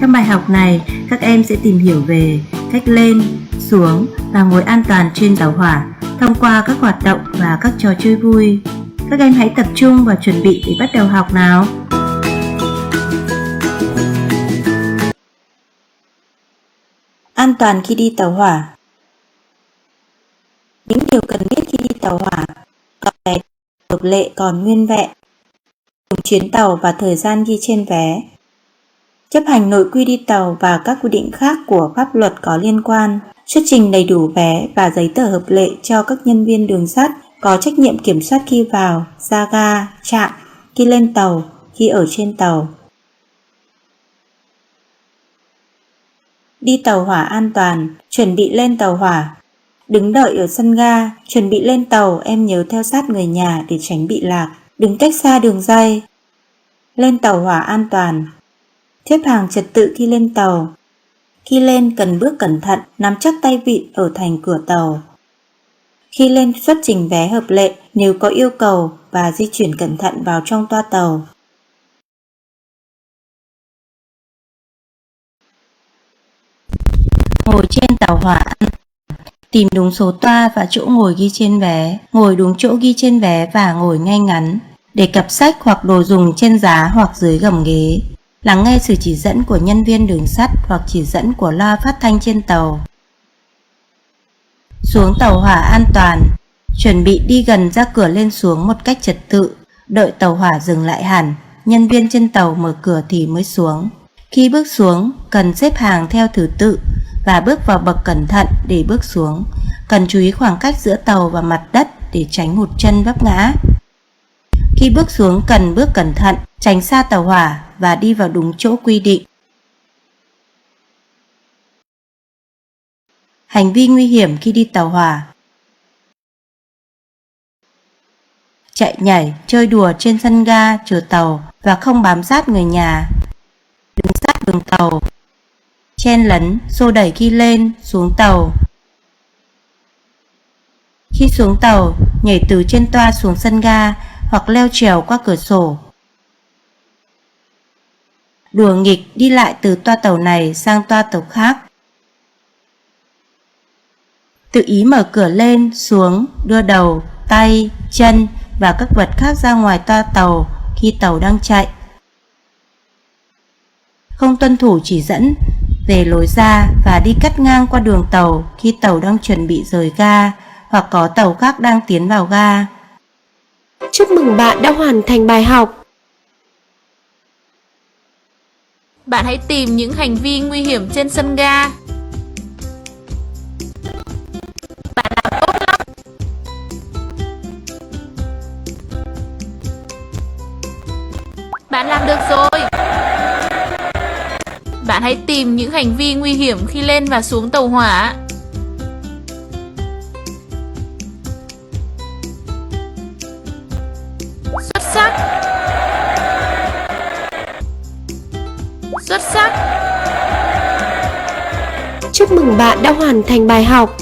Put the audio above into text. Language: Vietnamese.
Trong bài học này, các em sẽ tìm hiểu về cách lên, xuống và ngồi an toàn trên tàu hỏa thông qua các hoạt động và các trò chơi vui. Các em hãy tập trung và chuẩn bị để bắt đầu học nào. An toàn khi đi tàu hỏa. Những điều cần biết khi đi tàu hỏa. Có vé hợp lệ còn nguyên vẹn. Cùng chuyến tàu và thời gian ghi trên vé. Chấp hành nội quy đi tàu và các quy định khác của pháp luật có liên quan. Xuất trình đầy đủ vé và giấy tờ hợp lệ cho các nhân viên đường sắt có trách nhiệm kiểm soát khi vào, ra ga, trạm, khi lên tàu, khi ở trên tàu. Đi tàu hỏa an toàn, chuẩn bị lên tàu hỏa. Đứng đợi ở sân ga, chuẩn bị lên tàu, em nhớ theo sát người nhà để tránh bị lạc. Đứng cách xa đường ray. Lên tàu hỏa an toàn. Xếp hàng trật tự khi lên tàu. Khi lên cần bước cẩn thận, nắm chắc tay vịn ở thành cửa tàu. Khi lên xuất trình vé hợp lệ nếu có yêu cầu và di chuyển cẩn thận vào trong toa tàu. Ngồi trên tàu hỏa an toàn. Tìm đúng số toa và chỗ ngồi ghi trên vé. Ngồi đúng chỗ ghi trên vé và ngồi ngay ngắn. Để cặp sách hoặc đồ dùng trên giá hoặc dưới gầm ghế. Lắng nghe sự chỉ dẫn của nhân viên đường sắt hoặc chỉ dẫn của loa phát thanh trên tàu. Xuống tàu hỏa an toàn. Chuẩn bị đi gần ra cửa lên xuống một cách trật tự. Đợi tàu hỏa dừng lại hẳn, nhân viên trên tàu mở cửa thì mới xuống. Khi bước xuống, cần xếp hàng theo thứ tự và bước vào bậc cẩn thận để bước xuống. Cần chú ý khoảng cách giữa tàu và mặt đất để tránh hụt chân vấp ngã. Khi bước xuống cần bước cẩn thận, tránh xa tàu hỏa và đi vào đúng chỗ quy định. Hành vi nguy hiểm khi đi tàu hỏa. Chạy nhảy, chơi đùa trên sân ga, chờ tàu và không bám sát người nhà. Đứng sát đường tàu. Chen lấn, xô đẩy khi lên, xuống tàu. Khi xuống tàu, nhảy từ trên toa xuống sân ga hoặc leo trèo qua cửa sổ. Đùa nghịch đi lại từ toa tàu này sang toa tàu khác. Tự ý mở cửa lên, xuống, đưa đầu, tay, chân và các vật khác ra ngoài toa tàu khi tàu đang chạy. Không tuân thủ chỉ dẫn về lối ra và đi cắt ngang qua đường tàu khi tàu đang chuẩn bị rời ga hoặc có tàu khác đang tiến vào ga. Chúc mừng bạn đã hoàn thành bài học. Bạn hãy tìm những hành vi nguy hiểm trên sân ga. Bạn làm tốt lắm. Bạn làm được rồi. Bạn hãy tìm những hành vi nguy hiểm khi lên và xuống tàu hỏa. Xuất sắc. Xuất sắc. Chúc mừng bạn đã hoàn thành bài học.